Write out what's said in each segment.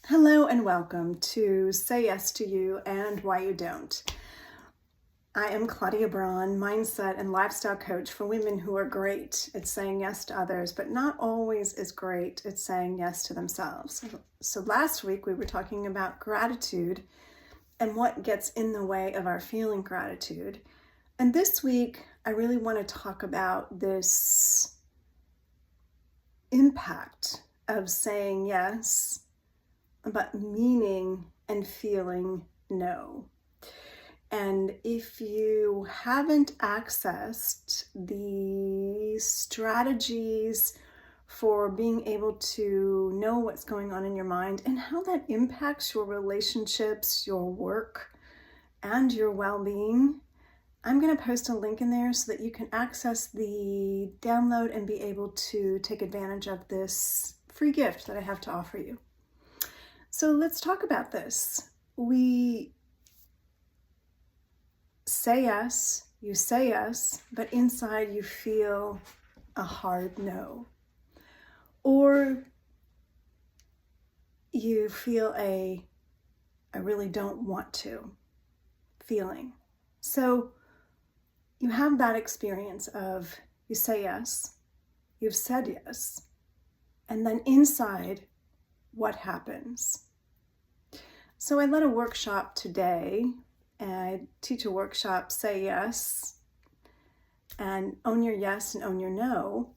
Hello and welcome to Say Yes to You and Why You Don't. I am Claudia Braun, mindset and lifestyle coach for women who are great at saying yes to others, but not always as great at saying yes to themselves. So last week we were talking about gratitude and what gets in the way of our feeling gratitude. And this week I really want to talk about this impact of saying yes but meaning and feeling no. And if you haven't accessed the strategies for being able to know what's going on in your mind and how that impacts your relationships, your work, and your well-being, I'm going to post a link in there so that you can access the download and be able to take advantage of this free gift that I have to offer you. So let's talk about this. We say yes, you say yes, but inside you feel a hard no. Or you feel I really don't want to feeling. So you have that experience of you say yes, you've said yes, and then inside, what happens? So I led a workshop today, and I teach a workshop, Say Yes, and Own Your Yes and Own Your No.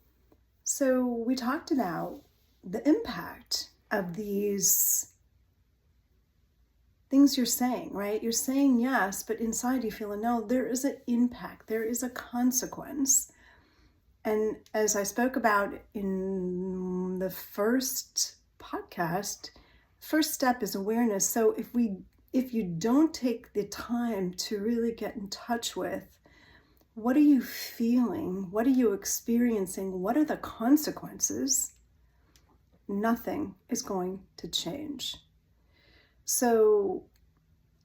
So we talked about the impact of these things you're saying, right? You're saying yes, but inside you feel a no. There is an impact, there is a consequence. And as I spoke about in the first podcast, first step is awareness. So if you don't take the time to really get in touch with what are you feeling, what are you experiencing, what are the consequences, nothing is going to change. So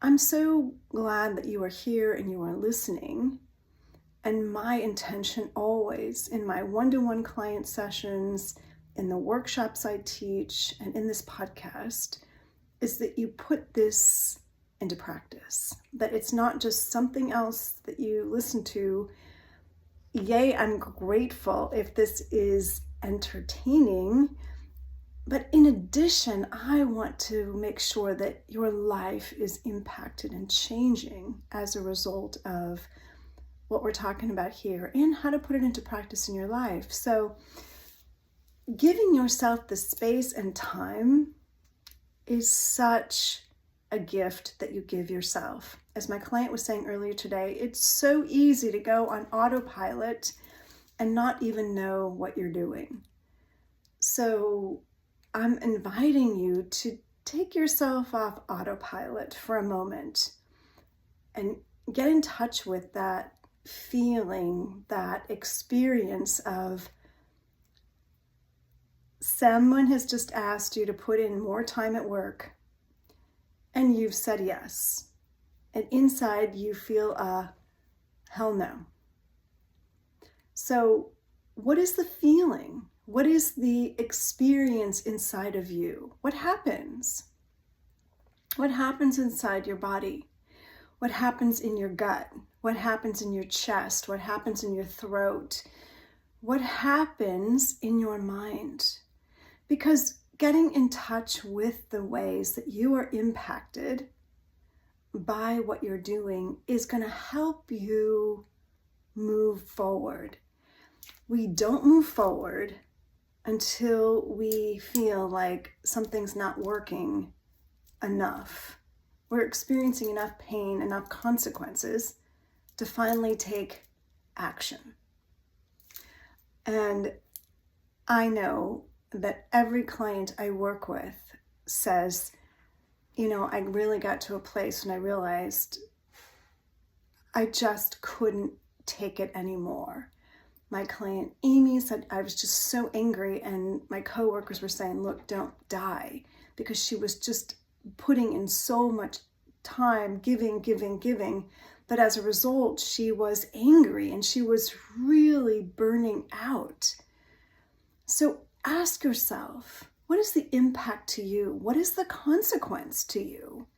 I'm so glad that you are here and you are listening. And my intention always in my one-to-one client sessions, in the workshops I teach, and in this podcast, is that you put this into practice. That it's not just something else that you listen to. Yay, I'm grateful if this is entertaining. But in addition, I want to make sure that your life is impacted and changing as a result of what we're talking about here and how to put it into practice in your life. So giving yourself the space and time is such a gift that you give yourself. As my client was saying earlier today, it's so easy to go on autopilot and not even know what you're doing. So I'm inviting you to take yourself off autopilot for a moment and get in touch with that feeling, that experience of someone has just asked you to put in more time at work and you've said yes. And inside you feel a hell no. So what is the feeling? What is the experience inside of you? What happens? What happens inside your body? What happens in your gut? What happens in your chest? What happens in your throat? What happens in your mind? Because getting in touch with the ways that you are impacted by what you're doing is going to help you move forward. We don't move forward until we feel like something's not working enough. We're experiencing enough pain, enough consequences to finally take action. And I know that every client I work with says, I really got to a place when I realized I just couldn't take it anymore. My client Amy said, I was just so angry, and my coworkers were saying, look, don't die, because she was just putting in so much time, giving, but as a result, she was angry and she was really burning out. So ask yourself, What is the impact to you? What is the consequence to you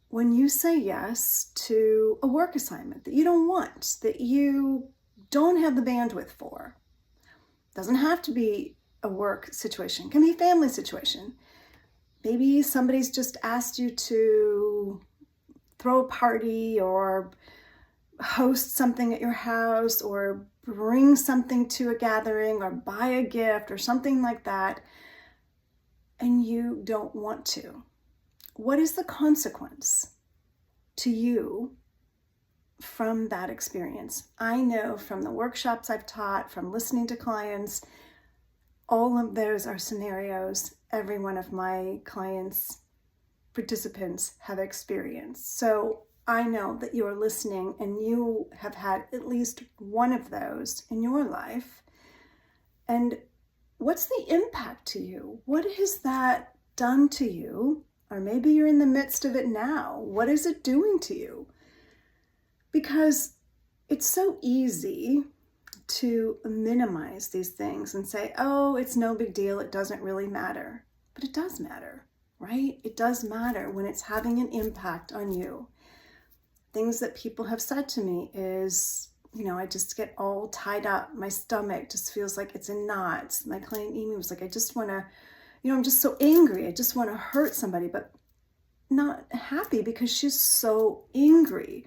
when you say yes to a work assignment that you don't want, that you don't have the bandwidth for? Doesn't have to be a work situation. It can be a family situation. Maybe somebody's just asked you to throw a party or host something at your house or bring something to a gathering or buy a gift or something like that, and you don't want to. What is the consequence to you from that experience? I know from the workshops I've taught, from listening to clients, all of those are scenarios every one of my clients, participants have experienced. So I know that you are listening and you have had at least one of those in your life. And what's the impact to you? What has that done to you? Or maybe you're in the midst of it now. What is it doing to you? Because it's so easy to minimize these things and say, oh, it's no big deal. It doesn't really matter. But it does matter, right? It does matter when it's having an impact on you. Things that people have said to me is, I just get all tied up. My stomach just feels like it's in knots. My client Amy was like, I just want to, I'm just so angry. I just want to hurt somebody, but not happy because she's so angry.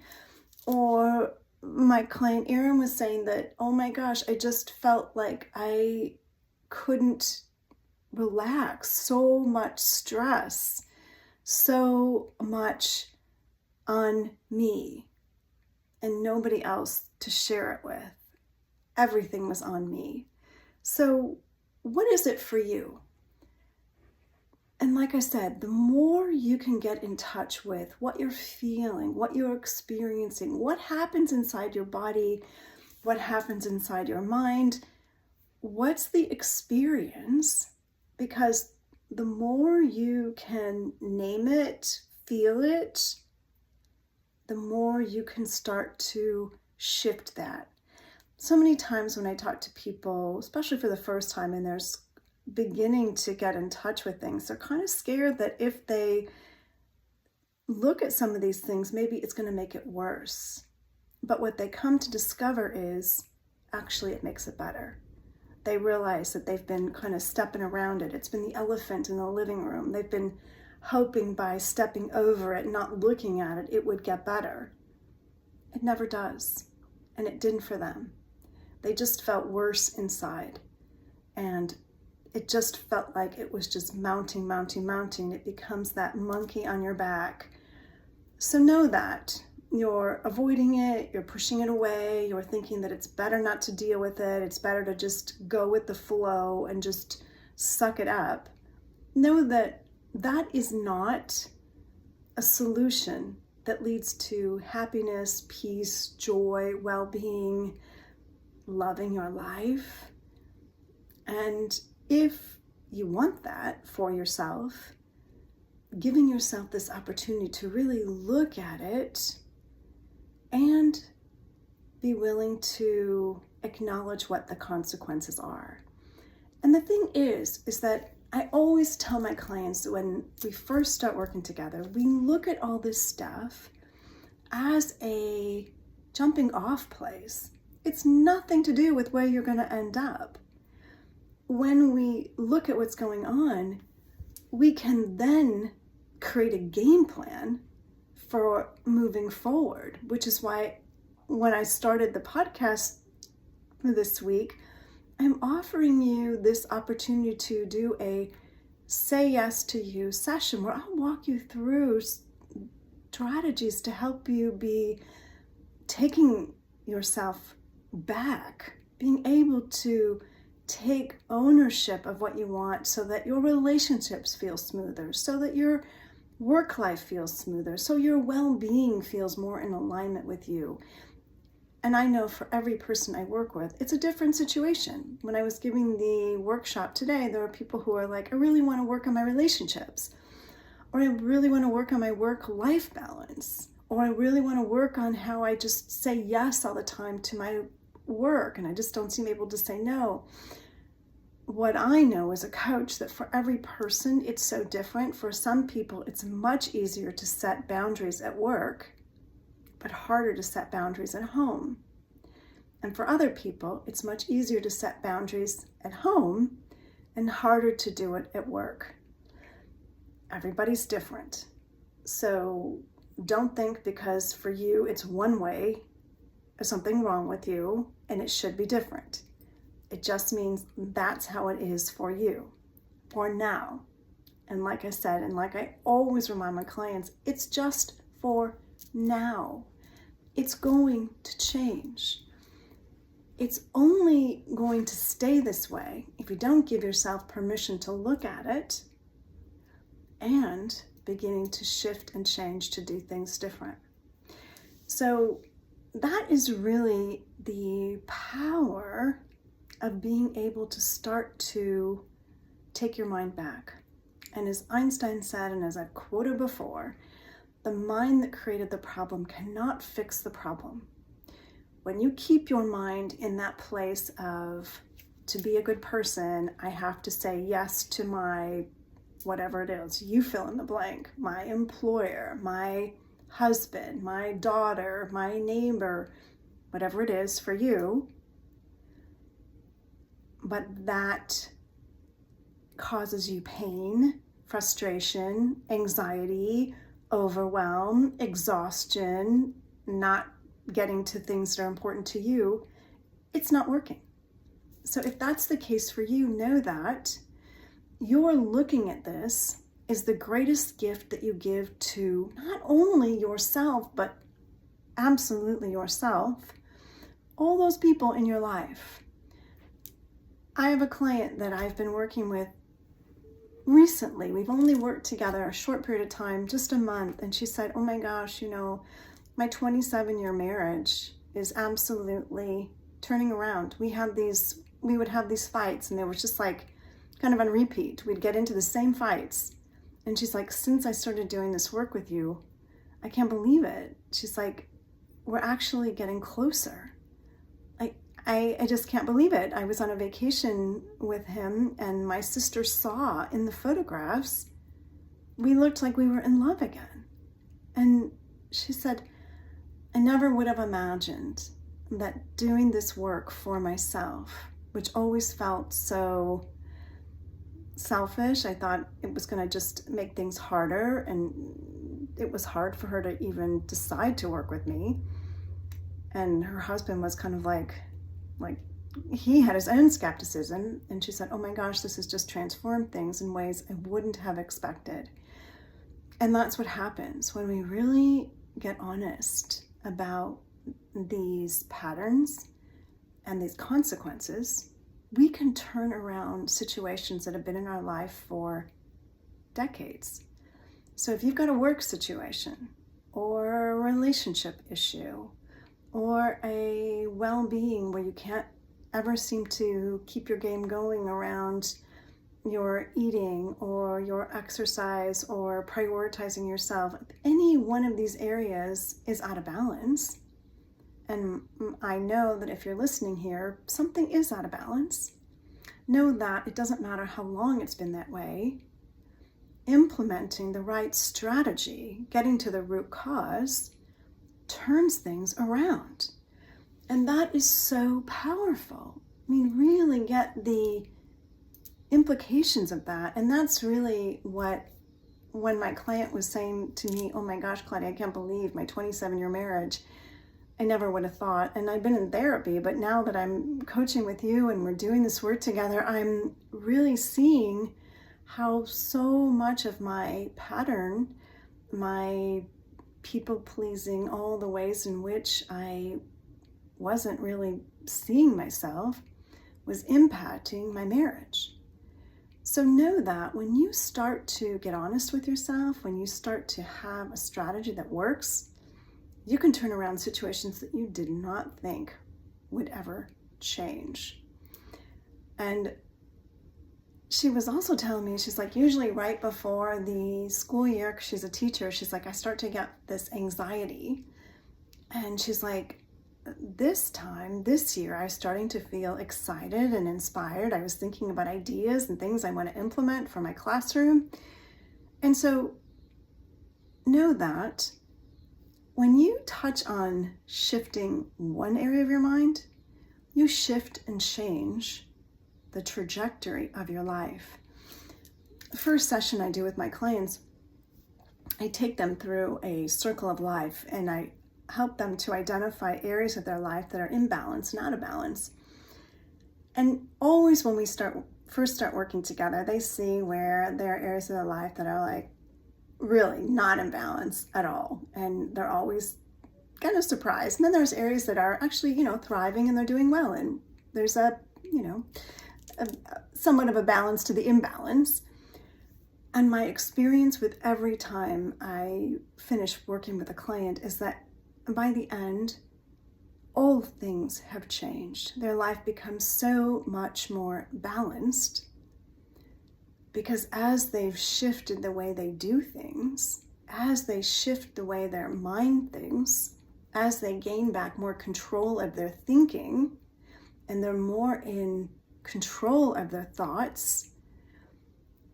Or my client Erin was saying that, oh my gosh, I just felt like I couldn't relax. So much stress, so much on me and nobody else to share it with. Everything was on me. So what is it for you? And like I said, the more you can get in touch with what you're feeling, what you're experiencing, what happens inside your body, what happens inside your mind, what's the experience? Because the more you can name it, feel it, the more you can start to shift that. So many times when I talk to people, especially for the first time, and they're beginning to get in touch with things, they're kind of scared that if they look at some of these things, maybe it's going to make it worse. But what they come to discover is actually it makes it better. They realize that they've been kind of stepping around it. It's been the elephant in the living room. They've been hoping by stepping over it, not looking at it, it would get better. It never does. And it didn't for them. They just felt worse inside. And it just felt like it was just mounting. It becomes that monkey on your back. So know that you're avoiding it, you're pushing it away, you're thinking that it's better not to deal with it, it's better to just go with the flow and just suck it up. Know that that is not a solution that leads to happiness, peace, joy, well-being, loving your life. And if you want that for yourself, giving yourself this opportunity to really look at it and be willing to acknowledge what the consequences are. And the thing is that I always tell my clients that when we first start working together, we look at all this stuff as a jumping off place. It's nothing to do with where you're going to end up. When we look at what's going on, we can then create a game plan for moving forward, which is why when I started the podcast this week, I'm offering you this opportunity to do a Say Yes to You session where I'll walk you through strategies to help you be taking yourself back, being able to take ownership of what you want so that your relationships feel smoother, so that your work life feels smoother, so your well-being feels more in alignment with you. And I know for every person I work with, it's a different situation. When I was giving the workshop today, there are people who are like, I really want to work on my relationships, or I really want to work on my work-life balance, or I really want to work on how I just say yes all the time to my work and I just don't seem able to say no. what I know as a coach, that for every person, it's so different. For some people, it's much easier to set boundaries at work, but harder to set boundaries at home. And for other people, it's much easier to set boundaries at home and harder to do it at work. Everybody's different. So don't think because for you it's one way, there's something wrong with you and it should be different. It just means that's how it is for you, for now. And like I said, and like I always remind my clients, it's just for now. It's going to change. It's only going to stay this way if you don't give yourself permission to look at it and beginning to shift and change to do things different. So that is really the power of being able to start to take your mind back. And as Einstein said, and as I've quoted before, the mind that created the problem cannot fix the problem. When you keep your mind in that place of, to be a good person, I have to say yes to my, whatever it is, you fill in the blank, my employer, my husband, my daughter, my neighbor, whatever it is for you, but that causes you pain, frustration, anxiety, overwhelm, exhaustion, not getting to things that are important to you, it's not working. So if that's the case for you, know that you're looking at this is the greatest gift that you give to not only yourself, but absolutely yourself, all those people in your life. I have a client that I've been working with recently. We've only worked together a short period of time, just a month, and she said, oh my gosh, my 27-year marriage is absolutely turning around. We would have these fights, and they were just like kind of on repeat. We'd get into the same fights. And she's like, since I started doing this work with you, I can't believe it. She's like, we're actually getting closer. I just can't believe it. I was on a vacation with him, and my sister saw in the photographs, we looked like we were in love again. And she said, I never would have imagined that doing this work for myself, which always felt so selfish. I thought it was going to just make things harder, and it was hard for her to even decide to work with me. And her husband was kind of like he had his own skepticism, and she said, oh my gosh, this has just transformed things in ways I wouldn't have expected. And that's what happens when we really get honest about these patterns and these consequences. We can turn around situations that have been in our life for decades. So if you've got a work situation or a relationship issue or a well-being where you can't ever seem to keep your game going around your eating or your exercise or prioritizing yourself, if any one of these areas is out of balance, and I know that if you're listening here, something is out of balance, know that it doesn't matter how long it's been that way. Implementing the right strategy, getting to the root cause, turns things around. And that is so powerful. I mean, really get the implications of that. And that's really what, when my client was saying to me, oh my gosh, Claudia, I can't believe my 27-year marriage, I never would have thought. And I've been in therapy, but now that I'm coaching with you and we're doing this work together, I'm really seeing how so much of my pattern, my people-pleasing, all the ways in which I wasn't really seeing myself, was impacting my marriage. So know that when you start to get honest with yourself, when you start to have a strategy that works, you can turn around situations that you did not think would ever change. And she was also telling me, she's like, usually right before the school year, 'cause she's a teacher, she's like, I start to get this anxiety. And she's like, this year, I was starting to feel excited and inspired. I was thinking about ideas and things I want to implement for my classroom. And so know that when you touch on shifting one area of your mind, you shift and change the trajectory of your life. The first session I do with my clients, I take them through a circle of life, and I help them to identify areas of their life that are in balance, not a balance. And always when we first start working together, they see where there are areas of their life that are like really not in balance at all. And they're always kind of surprised. And then there's areas that are actually, thriving and they're doing well. And there's somewhat of a balance to the imbalance. And my experience with every time I finish working with a client is that by the end, all things have changed. Their life becomes so much more balanced because as they've shifted the way they do things, as they shift the way their mind thinks, as they gain back more control of their thinking, and they're more in control of their thoughts,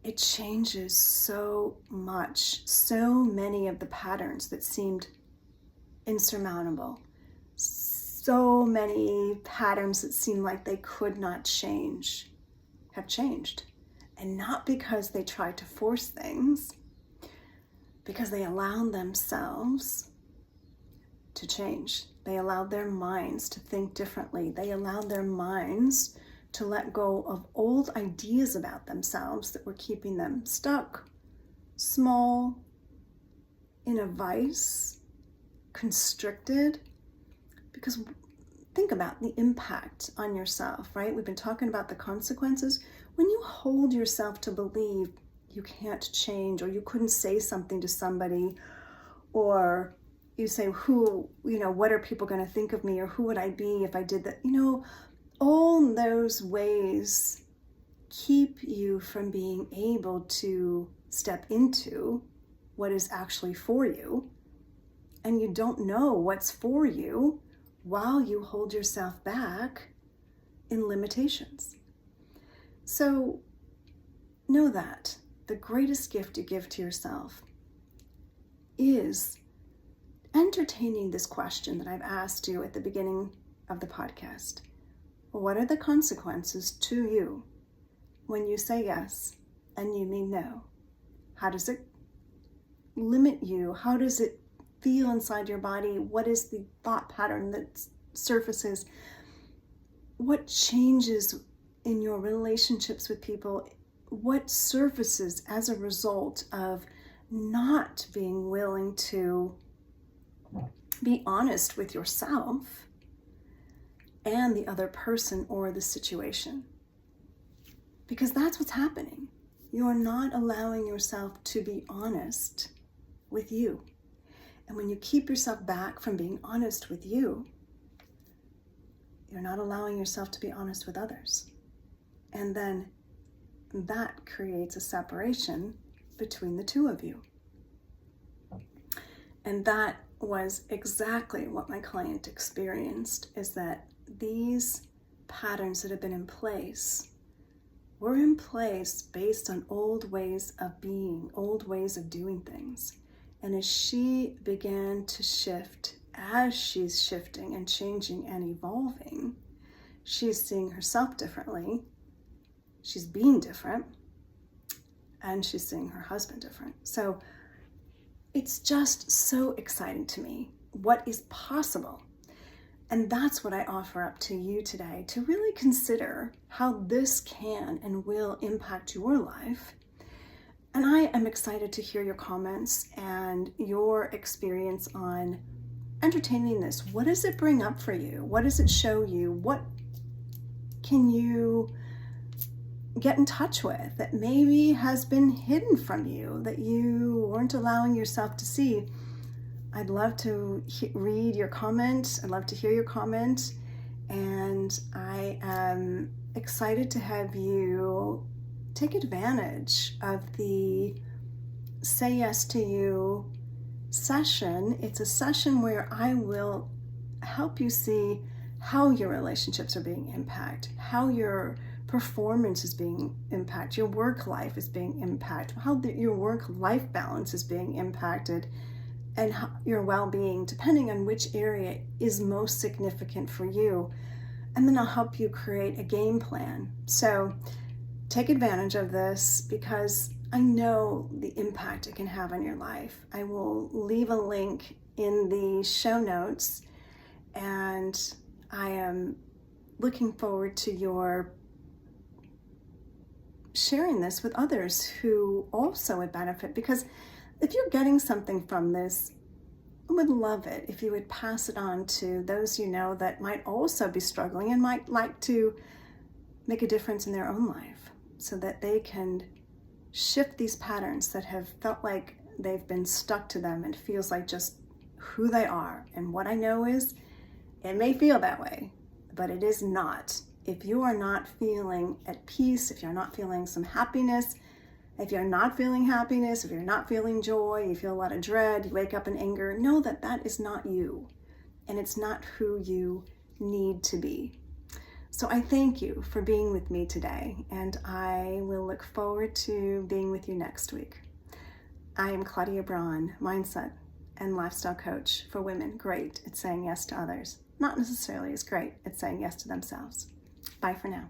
it changes so much. So many of the patterns that seemed insurmountable, so many patterns that seemed like they could not change, have changed. And not because they tried to force things, because they allowed themselves to change. They allowed their minds to think differently. They allowed their minds to let go of old ideas about themselves that were keeping them stuck, small, in a vice, constricted. Because think about the impact on yourself, right? We've been talking about the consequences. When you hold yourself to believe you can't change, or you couldn't say something to somebody, or you say, what are people going to think of me, or who would I be if I did that? All those ways keep you from being able to step into what is actually for you. And you don't know what's for you while you hold yourself back in limitations. So know that the greatest gift you give to yourself is entertaining this question that I've asked you at the beginning of the podcast. What are the consequences to you when you say yes and you mean no? How does it limit you? How does it feel inside your body? What is the thought pattern that surfaces? What changes in your relationships with people? What surfaces as a result of not being willing to be honest with yourself and the other person or the situation? Because that's what's happening. You're not allowing yourself to be honest with you. And when you keep yourself back from being honest with you, you're not allowing yourself to be honest with others. And then that creates a separation between the two of you. And that was exactly what my client experienced, is that these patterns that have been in place were in place based on old ways of being, old ways of doing things. And as she began to shift, as she's shifting and changing and evolving, she's seeing herself differently, she's being different, and she's seeing her husband different. So it's just so exciting to me what is possible. And that's what I offer up to you today, to really consider how this can and will impact your life. And I am excited to hear your comments and your experience on entertaining this. What does it bring up for you? What does it show you? What can you get in touch with that maybe has been hidden from you, that you weren't allowing yourself to see? I'd love to read your comment. I'd love to hear your comment. And I am excited to have you take advantage of the Say Yes to You session. It's a session where I will help you see how your relationships are being impacted, how your performance is being impacted, your work life is being impacted, how your work-life balance is being impacted, and how your well-being, depending on which area is most significant for you. And then I'll help you create a game plan. So take advantage of this, because I know the impact it can have on your life. I will leave a link in the show notes, and I am looking forward to your sharing this with others who also would benefit, because if you're getting something from this, I would love it if you would pass it on to those you know that might also be struggling and might like to make a difference in their own life, so that they can shift these patterns that have felt like they've been stuck to them and feels like just who they are. And what I know is, it may feel that way, but it is not. If you are not feeling at peace, if you're not feeling some happiness, if you're not feeling happiness, if you're not feeling joy, you feel a lot of dread, you wake up in anger, know that that is not you, and it's not who you need to be. So I thank you for being with me today, and I will look forward to being with you next week. I am Claudia Braun, mindset and lifestyle coach for women great at saying yes to others, not necessarily as great at saying yes to themselves. Bye for now.